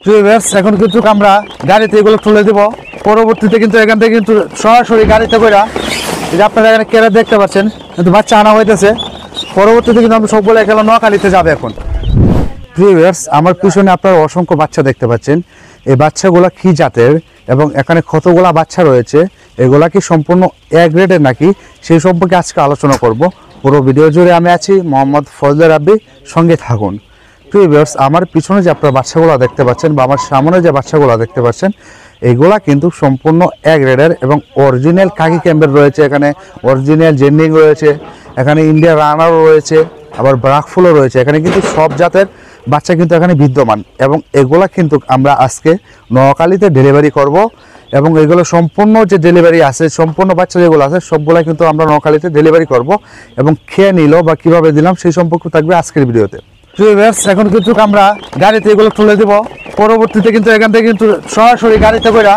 Viewers এখন কিন্তু আমরা গাড়িতে এগুলো তুলে দেব। পরবর্তীতে কিন্তু এখান থেকে কিন্তু সরাসরি গাড়িতে কইরা এই যে আপনারা এখানে কেরা দেখতে পাচ্ছেন কিন্তু বাচ্চা আনা হইতেছে। পরবর্তীতে কিন্তু আমরা সবগুলো এখানে নোয়াখালীতে যাবে। এখন ভিউয়ার্স আমার পিছনে আপনারা অসংখ্য বাচ্চা দেখতে পাচ্ছেন। এই বাচ্চাগুলা কি জাতের এবং এখানে কতগুলা বাচ্চা রয়েছে, এগুলা কি সম্পূর্ণ এ গ্রেডের নাকি, সেই সম্পর্কে আজকে আলোচনা করব। পুরো ভিডিও জুড়ে আমি আছি মোহাম্মদ ফজলে রাব্বি, সঙ্গে থাকুন। ভিউয়ার্স আমার পিছনে যে আপনারা বাচ্চাগুলো দেখতে পাচ্ছেন বা আমার সামনে যে বাচ্চাগুলো দেখতে পাচ্ছেন, এগুলা কিন্তু সম্পূর্ণ এ গ্রেডের এবং অরিজিনাল কাকি ক্যাম্পের রয়েছে। এখানে অরিজিনাল জেন্ডিং রয়েছে, এখানে ইন্ডিয়া রানারও রয়েছে, আবার ব্রাকফুলও রয়েছে। এখানে কিন্তু সব জাতের বাচ্চা কিন্তু এখানে বিদ্যমান এবং এগুলা কিন্তু আমরা আজকে নোয়াখালীতে ডেলিভারি করব এবং এগুলো সম্পূর্ণ যে ডেলিভারি আছে, সম্পূর্ণ বাচ্চা যেগুলো আছে সবগুলা কিন্তু আমরা নোয়াখালীতে ডেলিভারি করব এবং খেয়ে নিল বা কিভাবে দিলাম সেই সম্পর্ক থাকবে আজকের ভিডিওতে। এখন কিন্তু আমরা গাড়িতে এগুলো তুলে দেব। পরবর্তীতে কিন্তু এখান থেকে কিন্তু সরাসরি গাড়িতে কইরা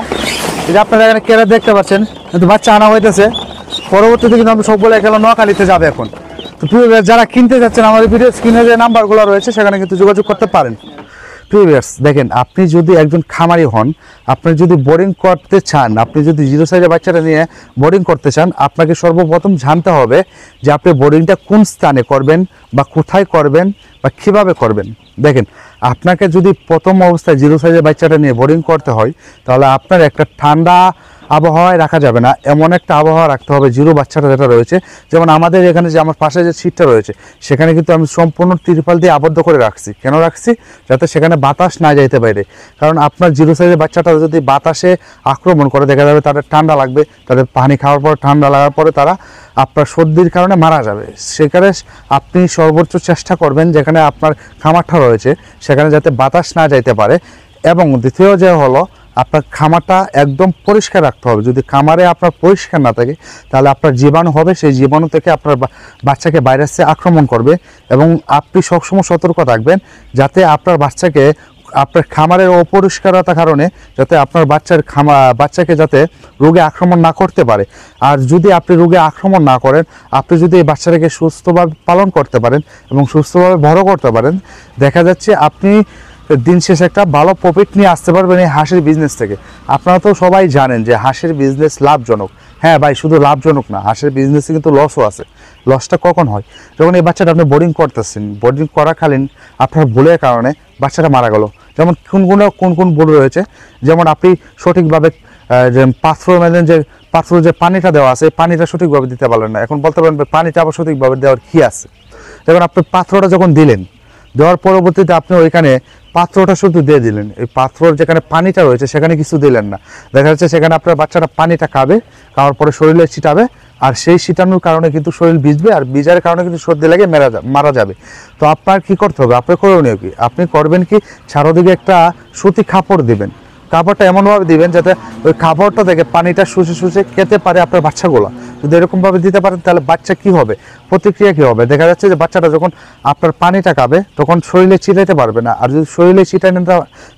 এই যে আপনারা এখানে কেরা দেখতে পাচ্ছেন কিন্তু বাচ্চা আনা হইতেছে। পরবর্তীতে কিন্তু আমরা সবগুলো এখানে নোয়াখালীতে যাবে। এখন তো ভিউয়ার্স যারা কিনতে যাচ্ছেন আমাদের ভিডিও স্ক্রিনে যে নাম্বারগুলো রয়েছে সেখানে কিন্তু যোগাযোগ করতে পারেন। ভিউয়ার্স দেখেন, আপনি যদি একজন খামারি হন, আপনি যদি বোর্ডিং করতে চান, আপনি যদি জিরো সাইজের বাচ্চাটা নিয়ে বোর্ডিং করতে চান, আপনাকে সর্বপ্রথম জানতে হবে যে আপনি বোর্ডিংটা কোন স্থানে করবেন বা কোথায় করবেন বা কীভাবে করবেন। দেখেন, আপনাকে যদি প্রথম অবস্থায় জিরো সাইজের বাচ্চাটা নিয়ে বোর্ডিং করতে হয় তাহলে আপনার একটা ঠান্ডা আবহাওয়ায় রাখা যাবে না, এমন একটা আবহাওয়া রাখতে হবে জিরো বাচ্চাটা যেটা রয়েছে। যেমন আমাদের এখানে যে আমার পাশে যে সিটটা রয়েছে সেখানে কিন্তু আমি সম্পূর্ণ তিরপাল দিয়ে আবদ্ধ করে রাখছি। কেন রাখছি? যাতে সেখানে বাতাস না যাইতে পারে। কারণ আপনার জিরো সাইজের বাচ্চাটা যদি বাতাসে আক্রমণ করে, দেখা যাবে তাদের ঠান্ডা লাগবে, তাদের পানি খাওয়ার পর ঠান্ডা লাগার পরে তারা আপনার সর্দির কারণে মারা যাবে। সেখানে আপনি সর্বোচ্চ চেষ্টা করবেন যেখানে আপনার খামারটা রয়েছে সেখানে যাতে বাতাস না যাইতে পারে। এবং দ্বিতীয় যে হলো, আপনার খামারটা একদম পরিষ্কার রাখতে হবে। যদি খামারে আপনার পরিষ্কার না থাকে তাহলে আপনার জীবাণু হবে, সেই জীবাণু থেকে আপনার বাচ্চাকে ভাইরাসে আক্রমণ করবে। এবং আপনি সবসময় সতর্ক থাকবেন যাতে আপনার বাচ্চাকে আপনার খামারের অপরিষ্কারতার কারণে যাতে আপনার বাচ্চাকে যাতে রোগে আক্রমণ না করতে পারে। আর যদি আপনি রোগে আক্রমণ না করেন, আপনি যদি এই বাচ্চাটাকে সুস্থভাবে পালন করতে পারেন এবং সুস্থভাবে বড় করতে পারেন, দেখা যাচ্ছে আপনি দিন শেষে একটা ভালো প্রফিট নিয়ে আসতে পারবেন এই হাঁসের বিজনেস থেকে। আপনারা তো সবাই জানেন যে হাঁসের বিজনেস লাভজনক। হ্যাঁ ভাই, শুধু লাভজনক না, হাঁসের বিজনেসে কিন্তু লসও আছে। লসটা কখন হয়? যখন এই বাচ্চাটা আপনি বোর্ডিং করতেছেন, বোর্ডিং করাকালীন আপনার ভুলের কারণে বাচ্চাটা মারা গেল। যেমন কোন ভুল রয়েছে, যেমন আপনি সঠিকভাবে যে পাত্র যে পানিটা দেওয়া আছে এই পানিটা সঠিকভাবে দিতে পারলেন না। এখন বলতে পারেন পানিটা আবার সঠিকভাবে দেওয়ার কী আছে? যেমন আপনি পাত্রটা যখন দিলেন, দেওয়ার পরবর্তীতে আপনি ওইখানে পাত্রটা শুধু দিয়ে দিলেন, এই পাত্রর যেখানে পানিটা রয়েছে সেখানে কিছু দিলেন না। দেখা যাচ্ছে সেখানে আপনার বাচ্চাটা পানিটা খাওয়ার পরে শরীরে ছিটাবে, আর সেই ছিটানোর কারণে কিন্তু শরীর ভিজবে, আর ভিজার কারণে কিন্তু সর্দি লেগে মারা যাবে। তো আপনার কি করতে হবে? আপনার করণীয় কি? আপনি করবেন কি, চারোদিকে একটা সুতি কাপড় দিবেন। কাপড়টা এমনভাবে দিবেন যাতে ওই কাপড়টা থেকে পানিটা শুষে খেতে পারে আপনার বাচ্চাগুলো। যদি এরকমভাবে দিতে পারেন তাহলে বাচ্চা কি হবে, প্রতিক্রিয়া কী হবে? দেখা যাচ্ছে যে বাচ্চাটা যখন আপনার পানিটা খাবে তখন শরীরে ছিটাইতে পারবে না, আর যদি শরীরে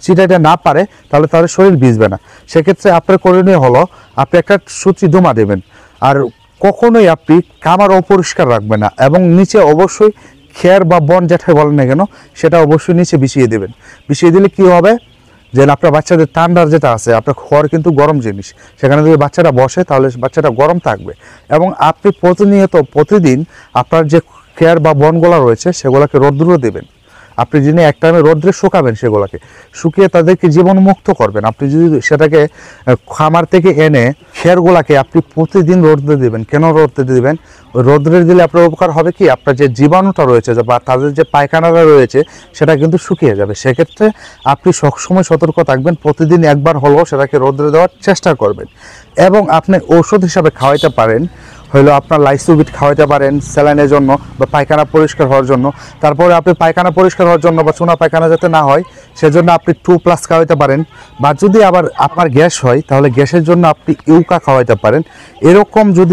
ছিটাইতে না পারে তাহলে তাদের শরীর ভিজবে না। সেক্ষেত্রে আপনার করণীয় হলো আপনি একটা সুতি দোমা দেবেন। আর কখনোই আপনি খামার অপরিষ্কার রাখবেন না, এবং নিচে অবশ্যই খের বা বন যেটা বলেন না কেন সেটা অবশ্যই নিচে বিছিয়ে দেবেন। বিছিয়ে দিলে কি হবে, যে আপনার বাচ্চাদের ঠান্ডার যেটা আছে, আপনার খড় কিন্তু গরম জিনিস, সেখানে যদি বাচ্চাটা বসে তাহলে বাচ্চাটা গরম থাকবে। এবং আপনি প্রতিদিন আপনার যে খেয়ার বা বনগুলা রয়েছে সেগুলোকে রৌদ্র দেবেন। আপনি যিনি এক টাইমে রৌদ্রে শুকাবেন, সেগুলোকে শুকিয়ে তাদেরকে জীবাণুমুক্ত করবেন। আপনি যদি সেটাকে খামার থেকে এনে খেরগুলাকে আপনি প্রতিদিন রৌদ্রে দেবেন। কেন রৌদ্রে দেবেন? রৌদ্রে দিলে আপনার উপকার হবে কি, আপনার যে জীবাণুটা রয়েছে বা তাদের যে পায়খানাটা রয়েছে সেটা কিন্তু শুকিয়ে যাবে। সেক্ষেত্রে আপনি সবসময় সতর্ক থাকবেন, প্রতিদিন একবার হলেও সেটাকে রৌদ্রে দেওয়ার চেষ্টা করবেন। এবং আপনি ঔষধ হিসাবে খাওয়াইতে পারেন, হলো আপনার লাইসোবিট খাওয়াইতে পারেন স্যালাইনের জন্য বা পায়খানা পরিষ্কার হওয়ার জন্য। তারপরে আপনি পায়খানা পরিষ্কার হওয়ার জন্য বা চুনা পায়খানা যাতে না হয় সেজন্য আপনি 2+ খাওয়াইতে পারেন। বা যদি আবার আপনার গ্যাস হয় তাহলে গ্যাসের জন্য আপনি ইউকা খাওয়াইতে পারেন।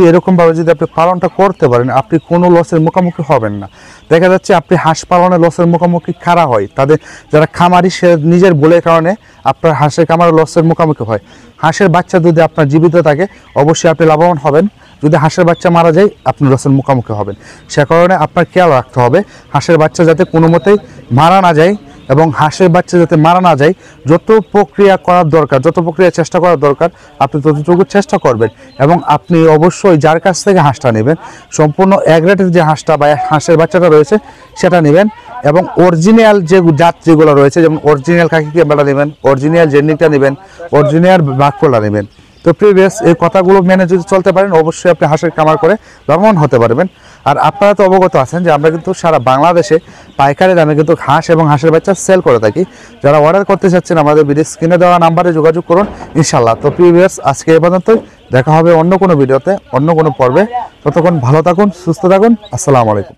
এরকমভাবে যদি আপনি পালনটা করতে পারেন, আপনি কোনো লসের মুখোমুখি হবেন না। দেখা যাচ্ছে আপনি হাঁস পালনে লসের মুখোমুখি খাড়া হয় তাদের যারা খামারি, সে নিজের ভুলের কারণে আপনার হাঁসের খামারে লসের মুখোমুখি হয়। হাঁসের বাচ্চা যদি আপনার জীবিত থাকে অবশ্যই আপনি লাভবান হবেন, যদি হাঁসের বাচ্চা মারা যায় আপনি লসের মুখোমুখি হবেন। সে কারণে আপনার খেয়াল রাখতে হবে হাঁসের বাচ্চা যাতে কোনো মতেই মারা না যায় এবং হাঁসের বাচ্চা যাতে মারা না যায়, যত প্রক্রিয়া করার দরকার, যত প্রক্রিয়া চেষ্টা করার দরকার আপনি ততটুকু চেষ্টা করবেন। এবং আপনি অবশ্যই যার কাছ থেকে হাঁসটা নেবেন সম্পূর্ণ এক রেটের যে হাঁসটা বা হাঁসের বাচ্চাটা রয়েছে সেটা নেবেন। এবং অরিজিনাল যে জাত যেগুলো রয়েছে, যেমন অরিজিনাল খাকি ক্যাম্বেলটা নেবেন, অরিজিনাল জেন্ডিংটা নেবেন, অরিজিনাল বাকফলটা নেবেন। তো প্রিভিয়াস এই কথাগুলো মেনে যদি চলতে পারেন অবশ্যই আপনি হাঁসের খামার করে লাভবান হতে পারবেন। আর আপনারা তো অবগত আছেন যে আমরা কিন্তু সারা বাংলাদেশে পাইকারি দামে কিন্তু হাঁস এবং হাঁসের বাচ্চা সেল করে থাকি। যারা অর্ডার করতে চাচ্ছেন আমাদের ভিডিও স্ক্রিনে দেওয়া নাম্বারে যোগাযোগ করুন ইনশাল্লাহ। তো প্রিভিয়াস আজকে এই পর্যন্তই, দেখা হবে অন্য কোনো ভিডিওতে, অন্য কোনো পর্বে। ততক্ষণ ভালো থাকুন, সুস্থ থাকুন। আসসালামু আলাইকুম।